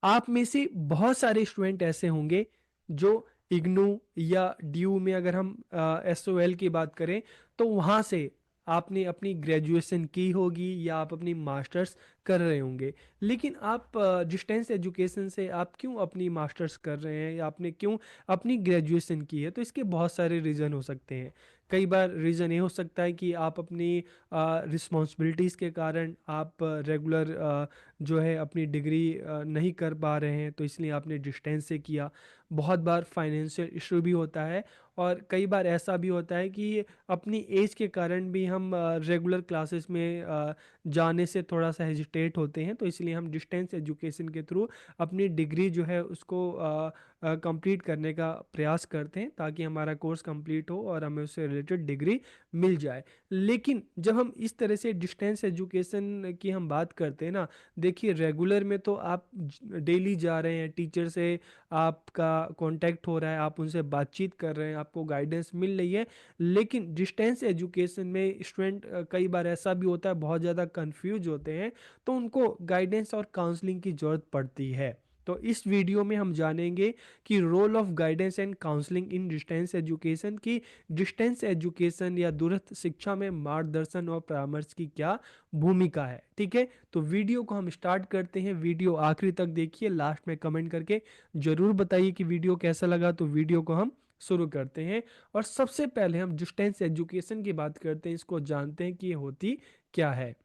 आप में से बहुत सारे स्टूडेंट ऐसे होंगे जो इग्नू या ड्यू में, अगर हम एसओएल की बात करें, तो वहाँ से आपने अपनी ग्रेजुएशन की होगी या आप अपनी मास्टर्स कर रहे होंगे। लेकिन आप डिस्टेंस एजुकेशन से आप क्यों अपनी मास्टर्स कर रहे हैं या आपने क्यों अपनी ग्रेजुएशन की है? तो इसके बहुत सारे रीज़न हो सकते हैं। कई बार रीज़न ये हो सकता है कि आप अपनी रिस्पॉन्सिबिलिटीज़ के कारण आप रेगुलर जो है अपनी डिग्री नहीं कर पा रहे हैं, तो इसलिए आपने डिस्टेंस से किया। बहुत बार फाइनेंशियल इशू भी होता है, और कई बार ऐसा भी होता है कि अपनी एज के कारण भी हम रेगुलर क्लासेस में जाने से थोड़ा सा हेजिटेट होते हैं, तो इसलिए हम डिस्टेंस एजुकेशन के थ्रू अपनी डिग्री जो है उसको कंप्लीट करने का प्रयास करते हैं, ताकि हमारा कोर्स कंप्लीट हो और हमें उससे रिलेटेड डिग्री मिल जाए। लेकिन जब हम इस तरह से डिस्टेंस एजुकेशन की हम बात करते हैं ना, देखिए रेगुलर में तो आप डेली जा रहे हैं, टीचर से आपका कांटेक्ट हो रहा है, आप उनसे बातचीत कर रहे हैं, आपको गाइडेंस मिल रही है। लेकिन डिस्टेंस एजुकेशन में स्टूडेंट कई बार ऐसा भी होता है, बहुत ज़्यादा कंफ्यूज होते हैं, तो उनको गाइडेंस और काउंसलिंग की ज़रूरत पड़ती है। तो इस वीडियो में हम जानेंगे कि role of guidance and counselling in distance education की, डिस्टेंस एजुकेशन या दूरस्थ शिक्षा में मार्गदर्शन और परामर्श की क्या भूमिका है। ठीक है, तो वीडियो को हम स्टार्ट करते हैं। वीडियो आखिरी तक देखिए, लास्ट में कमेंट करके जरूर बताइए कि वीडियो कैसा लगा। तो वीडियो को हम शुरू करते हैं, और सबसे पहले हम डिस्टेंस एजुकेशन की बात करते हैं, इसको जानते हैं कि ये होती क्या है।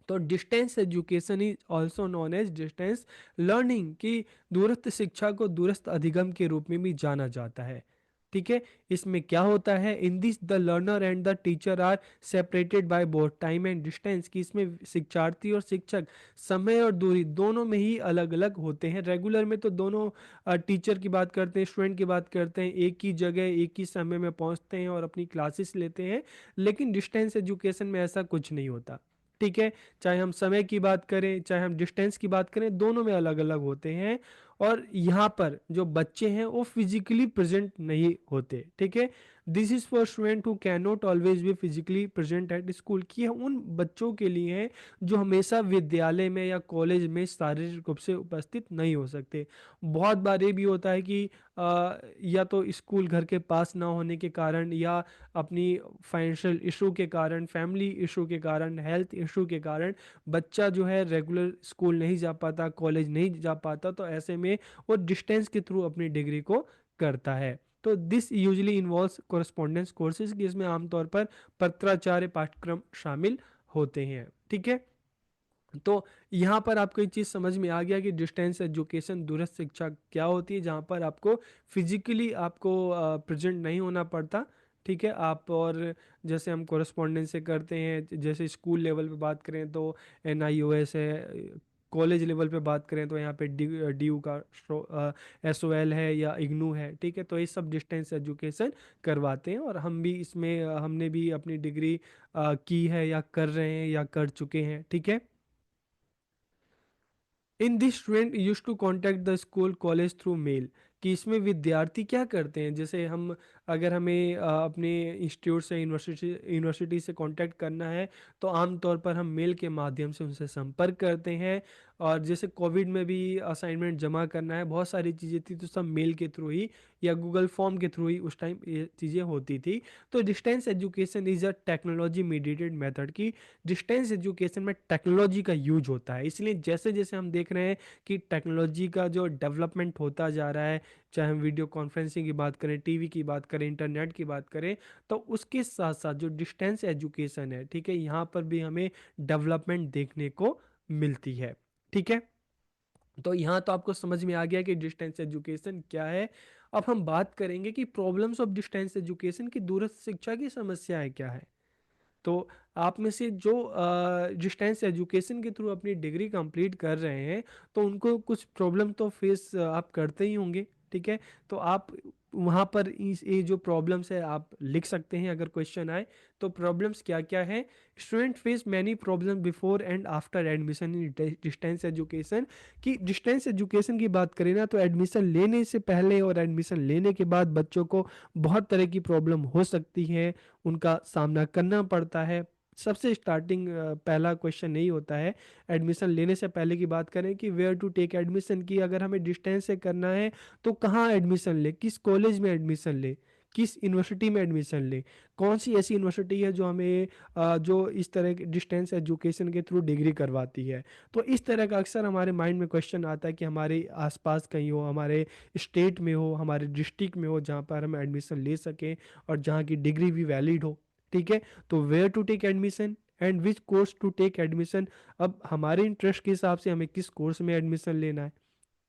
तो distance education is also known as distance learning, की दूरस्थ शिक्षा को दूरस्थ अधिगम के रूप में भी जाना जाता है। ठीक है, इसमें क्या होता है, in this the learner and the teacher are separated by both time and distance, कि इसमें शिक्षार्थी और शिक्षक समय और दूरी दोनों में ही अलग अलग होते हैं। रेगुलर में तो दोनों टीचर की बात करते हैं, स्टूडेंट की बात करते हैं, एक ही जगह एक ही समय में पहुंचते हैं और अपनी क्लासेस लेते हैं। लेकिन डिस्टेंस एजुकेशन में ऐसा कुछ नहीं होता। ठीक है, चाहे हम समय की बात करें, चाहे हम डिस्टेंस की बात करें, दोनों में अलग अलग होते हैं। और यहाँ पर जो बच्चे हैं वो फिजिकली प्रेजेंट नहीं होते। ठीक है, this is for student who can not always be physically present at school, की है उन बच्चों के लिए है जो हमेशा विद्यालय में या कॉलेज में शारीरिक रूप से उपस्थित नहीं हो सकते। बहुत बार ये भी होता है कि या तो स्कूल घर के पास ना होने के कारण, या अपनी फाइनेंशियल इशू के कारण, फैमिली इशू के कारण, हेल्थ इशू के कारण बच्चा जो है रेगुलर स्कूल नहीं जा पाता, कॉलेज नहीं जा पाता, तो ऐसे में वो डिस्टेंस के थ्रू अपनी डिग्री को करता है। तो this usually involves correspondence courses, की इसमें आमतौर पर पत्राचार्य पाठ्यक्रम शामिल होते हैं। ठीक है, तो यहाँ पर आपको एक चीज़ समझ में आ गया कि डिस्टेंस एजुकेशन, दूरस्थ शिक्षा क्या होती है, जहाँ पर आपको फिजिकली आपको प्रेजेंट नहीं होना पड़ता। ठीक है, आप, और जैसे हम कोरस्पॉन्डेंस से करते हैं, जैसे स्कूल लेवल पे बात करें तो एनआईओएस है, कॉलेज लेवल पे बात करें तो यहाँ पे डी यू का एसओएल है या इग्नू है। ठीक है, तो ये सब डिस्टेंस एजुकेशन करवाते हैं, और हम भी इसमें हमने भी अपनी डिग्री की है या कर रहे हैं या कर चुके हैं। ठीक है, in this student use to contact the school college through mail, कि इसमें विद्यार्थी क्या करते हैं, जैसे हम, अगर हमें अपने इंस्टीट्यूट से, यूनिवर्सिटी से कांटेक्ट करना है, तो आमतौर पर हम मेल के माध्यम से उनसे संपर्क करते हैं। और जैसे कोविड में भी असाइनमेंट जमा करना है, बहुत सारी चीज़ें थी, तो सब मेल के थ्रू ही या गूगल फॉर्म के थ्रू ही उस टाइम ये चीज़ें होती थी। तो distance education is a technology mediated method, की डिस्टेंस एजुकेशन में टेक्नोलॉजी का यूज होता है। इसलिए जैसे जैसे हम देख रहे हैं कि टेक्नोलॉजी का जो डेवलपमेंट होता जा रहा है, चाहे हम वीडियो कॉन्फ्रेंसिंग की बात करें, टीवी की बात करें, इंटरनेट की बात करें, तो उसके साथ साथ जो डिस्टेंस एजुकेशन है, ठीक है, यहाँ पर भी हमें डेवलपमेंट देखने को मिलती है। ठीक है, तो यहाँ तो आपको समझ में आ गया कि डिस्टेंस एजुकेशन क्या है। अब हम बात करेंगे कि प्रॉब्लम्स ऑफ डिस्टेंस एजुकेशन की, दूरस्थ शिक्षा की समस्याएं क्या है। तो आप में से जो डिस्टेंस एजुकेशन के थ्रू अपनी डिग्री कंप्लीट कर रहे हैं, तो उनको कुछ प्रॉब्लम तो फेस आप करते ही होंगे। ठीक है, तो आप वहाँ पर इस ये जो प्रॉब्लम्स है आप लिख सकते हैं अगर क्वेश्चन आए। तो प्रॉब्लम्स क्या क्या है, student face many problem before and after admission in distance education, कि डिस्टेंस एजुकेशन की बात करें ना, तो एडमिशन लेने से पहले और एडमिशन लेने के बाद बच्चों को बहुत तरह की प्रॉब्लम हो सकती है, उनका सामना करना पड़ता है। सबसे स्टार्टिंग पहला क्वेश्चन यही होता है एडमिशन लेने से पहले की बात करें कि वेयर टू टेक एडमिशन की, अगर हमें डिस्टेंस से करना है तो कहाँ एडमिशन ले, किस कॉलेज में एडमिशन ले, किस यूनिवर्सिटी में एडमिशन ले, कौन सी ऐसी यूनिवर्सिटी है जो हमें जो इस तरह के डिस्टेंस एजुकेशन के थ्रू डिग्री करवाती है। तो इस तरह का अक्सर हमारे माइंड में क्वेश्चन आता है कि हमारे आसपास कहीं हो, हमारे स्टेट में हो, हमारे डिस्ट्रिक्ट में हो, जहाँ पर हम एडमिशन ले सकें और जहाँ की डिग्री भी वैलिड हो। ठीक है, तो where to take admission and which course to take admission, अब हमारे इंटरेस्ट के हिसाब से हमें किस कोर्स में एडमिशन लेना है,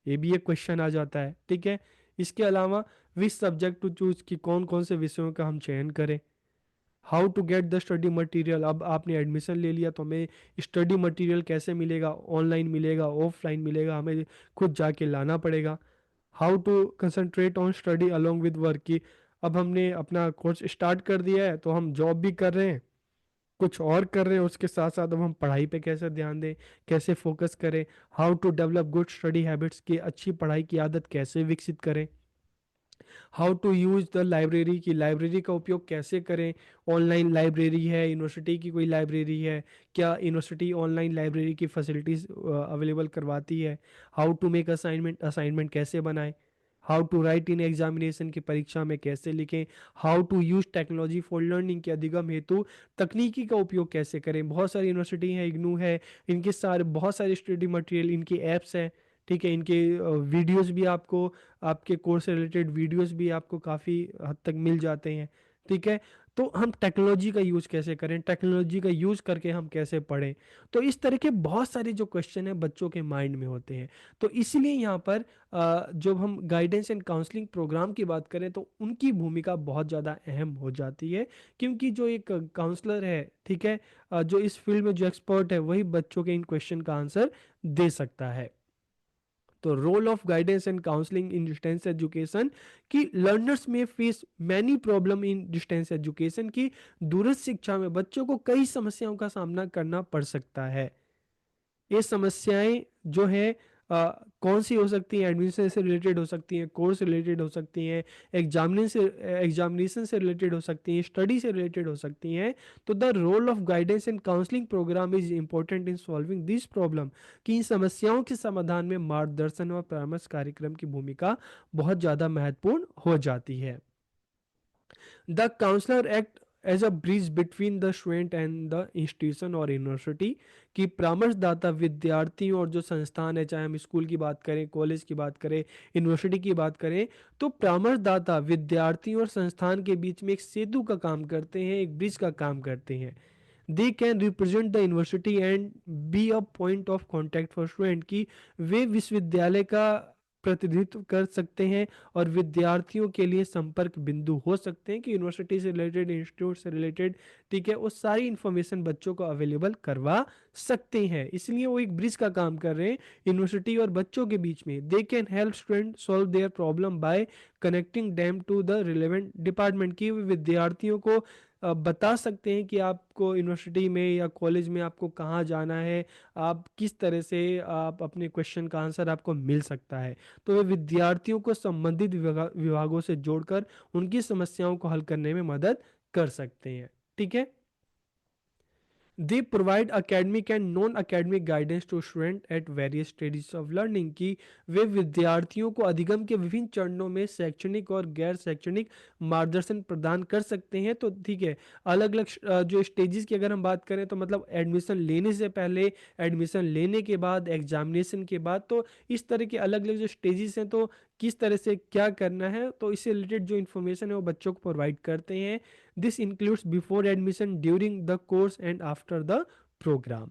ये भी एक क्वेश्चन आ जाता है। ठीक है, इसके अलावा विच सब्जेक्ट टू चूज, कि कौन कौन से विषयों का हम चयन करें। How to get the study material, अब आपने एडमिशन ले लिया तो हमें स्टडी मटेरियल कैसे मिलेगा, ऑनलाइन मिलेगा, ऑफलाइन मिलेगा, हमें खुद जाके लाना पड़ेगा। How to concentrate on study along with work, की अब हमने अपना कोर्स स्टार्ट कर दिया है तो हम जॉब भी कर रहे हैं, कुछ और कर रहे हैं उसके साथ साथ, अब हम पढ़ाई पे कैसे ध्यान दें, कैसे फोकस करें। How to develop good study habits, की अच्छी पढ़ाई की आदत कैसे विकसित करें। How to use the library, की लाइब्रेरी का उपयोग कैसे करें, ऑनलाइन लाइब्रेरी है, यूनिवर्सिटी की कोई लाइब्रेरी है, क्या यूनिवर्सिटी ऑनलाइन लाइब्रेरी की फैसिलिटीज़ अवेलेबल करवाती है। How to make assignment, assignment कैसे बनाएं। How to write in examination, की परीक्षा में कैसे लिखें। How to use technology for learning, के अधिगम हेतु तकनीकी का उपयोग कैसे करें। बहुत सारी यूनिवर्सिटी हैं, इग्नू है, इनके सारे बहुत सारे स्टडी मटेरियल, इनकी ऐप्स हैं। ठीक है, इनके वीडियोस भी आपको, आपके कोर्स से रिलेटेड वीडियोस भी आपको काफ़ी हद तक मिल जाते हैं। ठीक है, तो हम टेक्नोलॉजी का यूज़ कैसे करें, टेक्नोलॉजी का यूज़ करके हम कैसे पढ़ें। तो इस तरह के बहुत सारे जो क्वेश्चन हैं बच्चों के माइंड में होते हैं। तो इसलिए यहाँ पर जब हम गाइडेंस एंड काउंसलिंग प्रोग्राम की बात करें तो उनकी भूमिका बहुत ज़्यादा अहम हो जाती है, क्योंकि जो एक काउंसलर है, ठीक है, जो इस फील्ड में जो एक्सपर्ट है, वही बच्चों के इन क्वेश्चन का आंसर दे सकता है। तो role of guidance and counselling in distance education, कि learners may face many problem in distance education, की दूरस्थ शिक्षा में बच्चों को कई समस्याओं का सामना करना पड़ सकता है। ये समस्याएं जो है कौन सी हो सकती हैं, एडमिशन से रिलेटेड हो सकती हैं, कोर्स रिलेटेड हो सकती हैं, एग्जामिनेशन से रिलेटेड हो सकती हैं, स्टडी से रिलेटेड हो सकती हैं। तो the role of guidance and counselling programme is important in solving this problem, कि इन समस्याओं के समाधान में मार्गदर्शन और परामर्श कार्यक्रम की भूमिका बहुत ज़्यादा महत्वपूर्ण हो जाती है। The counselor act as a bridge between the student and the institution और यूनिवर्सिटी, की परामर्शदाता विद्यार्थियों और जो संस्थान है, चाहे हम स्कूल की बात करें, कॉलेज की बात करें, यूनिवर्सिटी की बात करें, तो परामर्शदाता विद्यार्थियों और संस्थान के बीच में एक सेतु का काम करते हैं, एक ब्रिज का काम करते हैं। They can represent the university and be a point of contact for student, की वे विश्वविद्यालय का प्रतिनिधित्व कर सकते हैं और विद्यार्थियों के लिए संपर्क बिंदु हो सकते हैं, कि यूनिवर्सिटी से रिलेटेड, इंस्टीट्यूट से रिलेटेड, ठीक है, वो सारी इंफॉर्मेशन बच्चों को अवेलेबल करवा सकते हैं। इसलिए वो एक ब्रिज का काम कर रहे हैं यूनिवर्सिटी और बच्चों के बीच में। They can help student solve their problem by connecting them to the relevant department, की विद्यार्थियों को बता सकते हैं कि आपको यूनिवर्सिटी में या कॉलेज में आपको कहाँ जाना है, आप किस तरह से आप अपने क्वेश्चन का आंसर आपको मिल सकता है। तो वे विद्यार्थियों को संबंधित विभागों से जोड़कर उनकी समस्याओं को हल करने में मदद कर सकते हैं। ठीक है, they provide academic and non academic guidance to student at various stages of learning, की वे विद्यार्थियों को अधिगम के विभिन्न चरणों में शैक्षणिक और गैर शैक्षणिक मार्गदर्शन प्रदान कर सकते हैं। तो ठीक है, अलग अलग जो स्टेजेस की अगर हम बात करें तो मतलब एडमिशन लेने से पहले, एडमिशन लेने के बाद, एग्जामिनेशन के बाद, तो इस तरह के अलग अलग जो स्टेजेस हैं, तो किस तरह से क्या करना है, तो इससे रिलेटेड जो इन्फॉर्मेशन है वो बच्चों को प्रोवाइड करते हैं। This includes before admission, during the course, and after the program.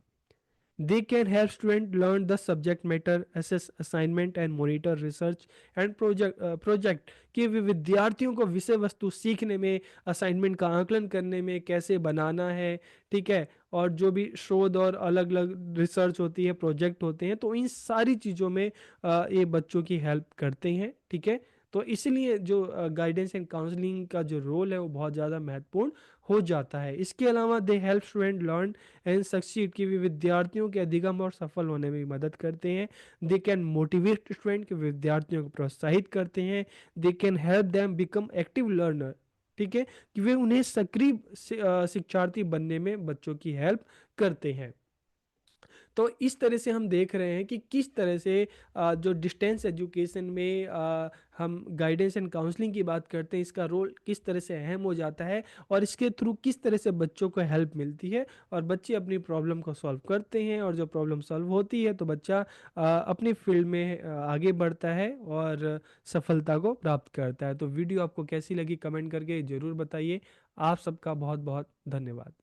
They can help students learn the subject matter, assess assignment and monitor research and project, कि वे विद्यार्थियों को विषय वस्तु सीखने में, असाइनमेंट का आकलन करने में, कैसे बनाना है, ठीक है, और जो भी शोध और अलग अलग रिसर्च होती है, प्रोजेक्ट होते हैं, तो इन सारी चीज़ों में ये बच्चों की हेल्प करते हैं। ठीक है, तो इसलिए जो गाइडेंस एंड काउंसलिंग का जो रोल है वो बहुत ज़्यादा महत्वपूर्ण हो जाता है। इसके अलावा they help student learn and succeed, की भी विद्यार्थियों के अधिगम और सफल होने में भी मदद करते हैं। दे कैन मोटिवेट स्टूडेंट, के विद्यार्थियों को प्रोत्साहित करते हैं। दे can help them become active learner, ठीक है? कि वे उन्हें सक्रिय शिक्षार्थी बनने में बच्चों की हेल्प करते हैं। तो इस तरह से हम देख रहे हैं कि किस तरह से जो डिस्टेंस एजुकेशन में हम गाइडेंस एंड काउंसलिंग की बात करते हैं, इसका रोल किस तरह से अहम हो जाता है और इसके थ्रू किस तरह से बच्चों को हेल्प मिलती है और बच्चे अपनी प्रॉब्लम को सॉल्व करते हैं, और जब प्रॉब्लम सॉल्व होती है तो बच्चा अपनी फील्ड में आगे बढ़ता है और सफलता को प्राप्त करता है। तो वीडियो आपको कैसी लगी कमेंट करके ज़रूर बताइए। आप सबका बहुत बहुत धन्यवाद।